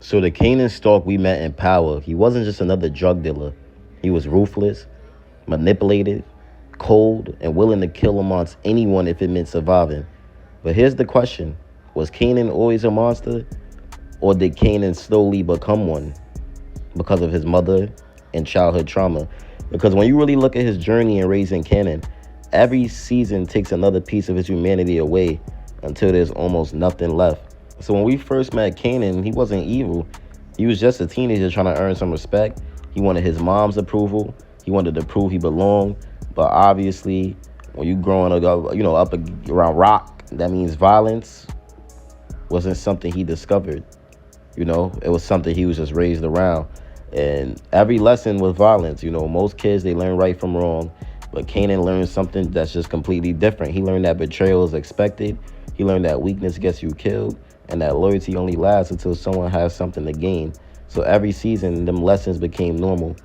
So the Kanan Stark we met in Power, he wasn't just another drug dealer. He was ruthless, manipulative, cold, and willing to kill amongst anyone if it meant surviving. But here's the question. Was Kanan always a monster? Or did Kanan slowly become one because of his mother and childhood trauma? Because when you really look at his journey in raising Kanan, every season takes another piece of his humanity away until there's almost nothing left. So when we first met Kanan, he wasn't evil. He was just a teenager trying to earn some respect. He wanted his mom's approval. He wanted to prove he belonged. But obviously, when you growing up, up around rock, that means violence wasn't something he discovered. It was something he was just raised around. And every lesson was violence. Most kids, they learn right from wrong. But Kanan learned something that's just completely different. He learned that betrayal is expected. He learned that weakness gets you killed. And that loyalty only lasts until someone has something to gain. So every season, them lessons became normal.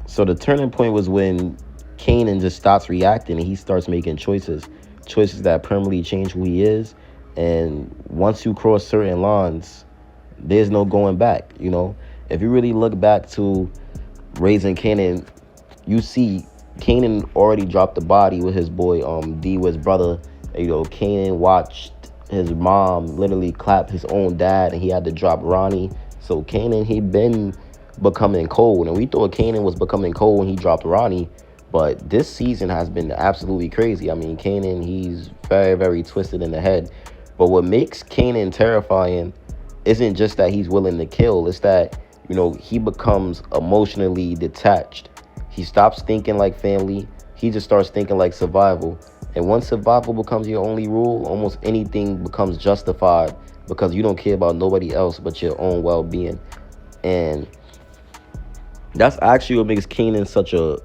So the turning point was when Kanan just stops reacting and he starts making choices that permanently change who he is. And once you cross certain lines, there's no going back. If you really look back to raising Kanan, you see Kanan already dropped the body with his boy D, with his brother. Kanan watched his mom literally clap his own dad, and he had to drop Ronnie. So Kanan, he'd been becoming cold, and we thought Kanan was becoming cold when he dropped Ronnie. But this season has been absolutely crazy. I mean, Kanan, he's very, very twisted in the head. But what makes Kanan terrifying isn't just that he's willing to kill. It's that, he becomes emotionally detached. He stops thinking like family. He just starts thinking like survival. And once survival becomes your only rule, almost anything becomes justified because you don't care about nobody else but your own well-being. And that's actually what makes Kanan such a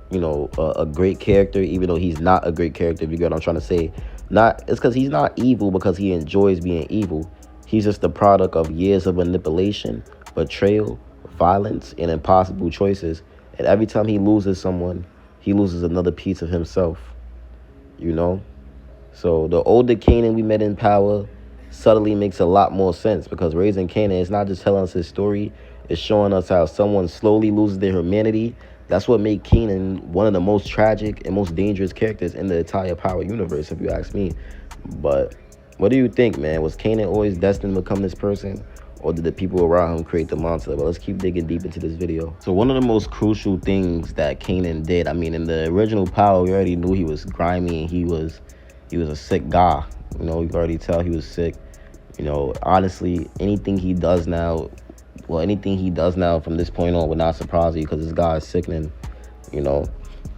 great character, even though he's not a great character, if you get what I'm trying to say. It's because he's not evil because he enjoys being evil. He's just the product of years of manipulation, betrayal, violence, and impossible choices. And every time he loses someone, he loses another piece of himself. So the older Kanan we met in Power subtly makes a lot more sense, because raising Kanan is not just telling us his story, it's showing us how someone slowly loses their humanity. That's what made Kanan one of the most tragic and most dangerous characters in the entire Power universe, if you ask me. But what do you think, man? Was Kanan always destined to become this person? Or did the people around him create the monster? But let's keep digging deep into this video. So one of the most crucial things that Kanan did, I mean, in the original Power, we already knew he was grimy and he was a sick guy. You could already tell he was sick. Honestly, anything he does now from this point on would not surprise you, because this guy is sickening.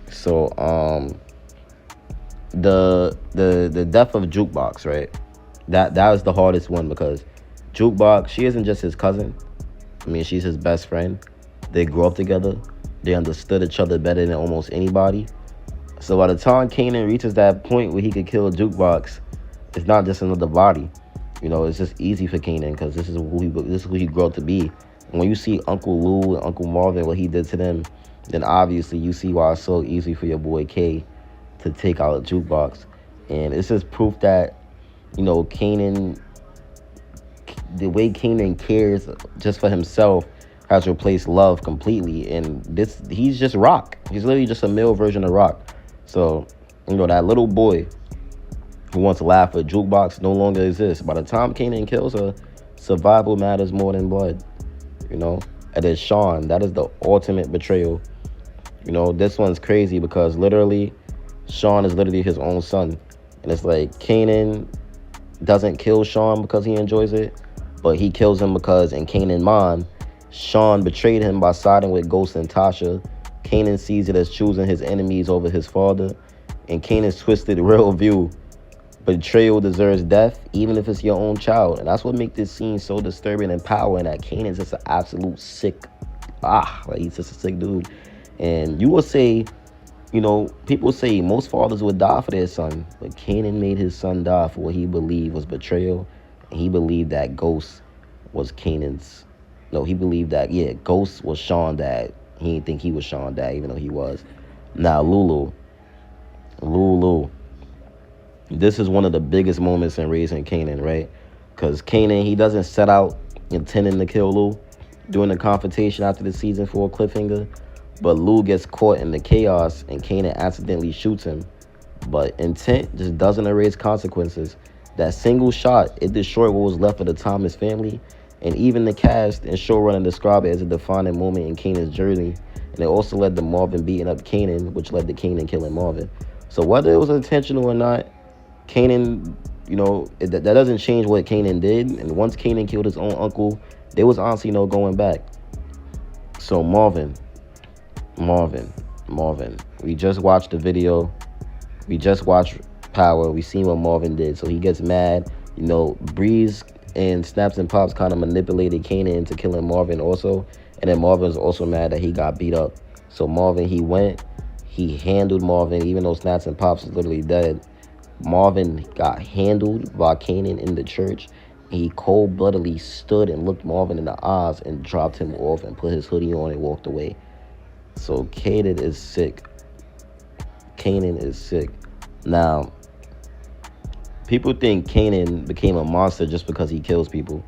So the death of Jukebox, right? That was the hardest one, because Jukebox, she isn't just his cousin. I mean, she's his best friend. They grew up together. They understood each other better than almost anybody. So by the time Kanan reaches that point where he could kill Jukebox, it's not just another body. It's just easy for Kanan, because this is who he grew up to be. And when you see Uncle Lou and Uncle Marvin, what he did to them, then obviously you see why it's so easy for your boy K to take out a Jukebox. And it's just proof that, Kanan, the way Kanan cares just for himself has replaced love completely. And he's just Rock. He's literally just a male version of Rock. So, that little boy who wants to laugh at Jukebox no longer exists. By the time Kanan kills her, survival matters more than blood. And then Sean, that is the ultimate betrayal. This one's crazy because literally, Sean is literally his own son. And it's like Kanan doesn't kill Sean because he enjoys it, but he kills him because in Kanan's mind, Sean betrayed him by siding with Ghost and Tasha. Kanan sees it as choosing his enemies over his father. And Kanan's twisted real view, betrayal deserves death, even if it's your own child. And that's what makes this scene so disturbing and empowering, that Kanan's just an absolute sick, he's just a sick dude. And you will say, people say most fathers would die for their son, but Kanan made his son die for what he believed was betrayal. And he believed that Ghost was Kanan's. No, he believed that, Ghost was Sean's dad. He didn't think he was Sean's dad, even though he was. Now, Lulu. This is one of the biggest moments in raising Kanan, right? Because Kanan, he doesn't set out intending to kill Lou during the confrontation after the season 4 cliffhanger. But Lou gets caught in the chaos and Kanan accidentally shoots him. But intent just doesn't erase consequences. That single shot, it destroyed what was left of the Thomas family. And even the cast and showrunner described it as a defining moment in Kanan's journey. And it also led to Marvin beating up Kanan, which led to Kanan killing Marvin. So whether it was intentional or not, Kanan, that doesn't change what Kanan did. And once Kanan killed his own uncle, there was honestly no going back. So Marvin. We just watched the video. We just watched Power. We seen what Marvin did. So he gets mad. Breeze and Snaps and Pops kind of manipulated Kanan into killing Marvin also. And then Marvin was also mad that he got beat up. So Marvin, he handled Marvin, even though Snaps and Pops was literally dead. Marvin got handled by Kanan in the church. He cold-bloodedly stood and looked Marvin in the eyes and dropped him off and put his hoodie on and walked away. So Kanan is sick. Now, people think Kanan became a monster just because he kills people.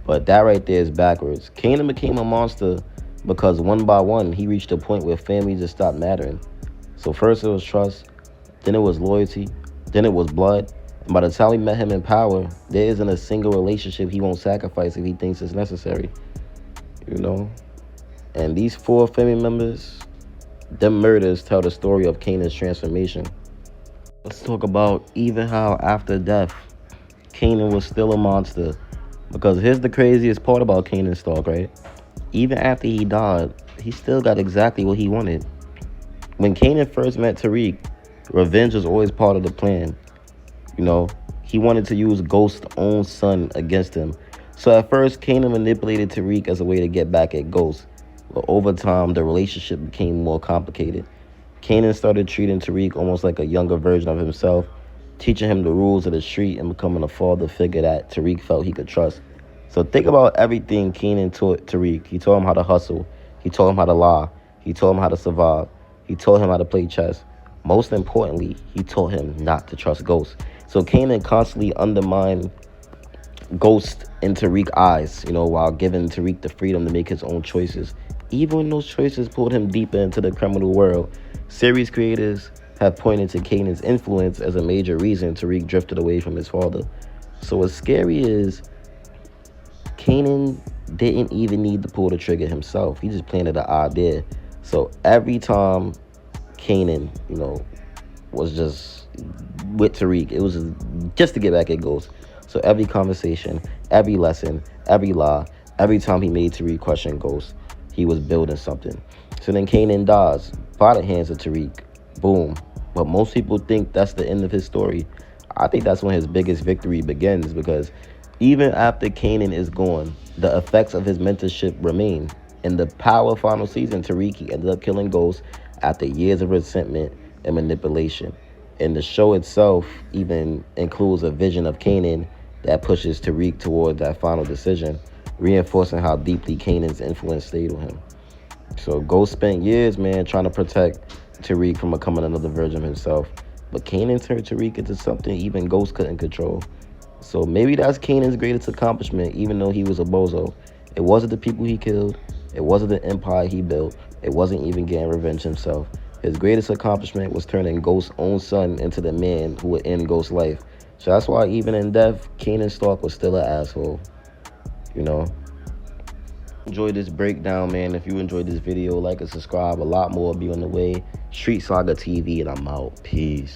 But that right there is backwards. Kanan became a monster because one by one, he reached a point where family just stopped mattering. So first it was trust, then it was loyalty, then it was blood. And by the time we met him in Power, there isn't a single relationship he won't sacrifice if he thinks it's necessary. And these 4 family members, them murders tell the story of Kanan's transformation. Let's talk about even how after death, Kanan was still a monster. Because here's the craziest part about Kanan Stark, right? Even after he died, he still got exactly what he wanted. When Kanan first met Tariq, revenge was always part of the plan. He wanted to use Ghost's own son against him. So at first, Kanan manipulated Tariq as a way to get back at Ghost. But over time, the relationship became more complicated. Kanan started treating Tariq almost like a younger version of himself, teaching him the rules of the street and becoming a father figure that Tariq felt he could trust. So think about everything Kanan taught Tariq. He taught him how to hustle. He taught him how to lie. He taught him how to survive. He taught him how to play chess. Most importantly, he taught him not to trust Ghost. So Kanan constantly undermined Ghost in Tariq's eyes, while giving Tariq the freedom to make his own choices. Even when those choices pulled him deeper into the criminal world, series creators have pointed to Kanan's influence as a major reason Tariq drifted away from his father. So what's scary is Kanan didn't even need to pull the trigger himself. He just planted the idea. So every time Kanan, was just with Tariq, it was just to get back at Ghost. So every conversation, every lesson, every lie, every time he made Tariq question Ghost, he was building something. So then Kanan dies by the hands of Tariq. Boom. But most people think that's the end of his story. I think that's when his biggest victory begins, because even after Kanan is gone, the effects of his mentorship remain. In the Power final season, Tariq ended up killing Ghost after years of resentment and manipulation. And the show itself even includes a vision of Kanan that pushes Tariq toward that final decision, reinforcing how deeply Kanan's influence stayed on him. So Ghost spent years, man, trying to protect Tariq from becoming another version of himself. But Kanan turned Tariq into something even Ghost couldn't control. So maybe that's Kanan's greatest accomplishment, even though he was a bozo. It wasn't the people he killed. It wasn't the empire he built. It wasn't even getting revenge himself. His greatest accomplishment was turning Ghost's own son into the man who would end Ghost's life. So that's why even in death, Kanan Stark was still an asshole. Enjoy this breakdown, man. If you enjoyed this video, like and subscribe. A lot more will be on the way. StreetSaga TV, and I'm out. Peace.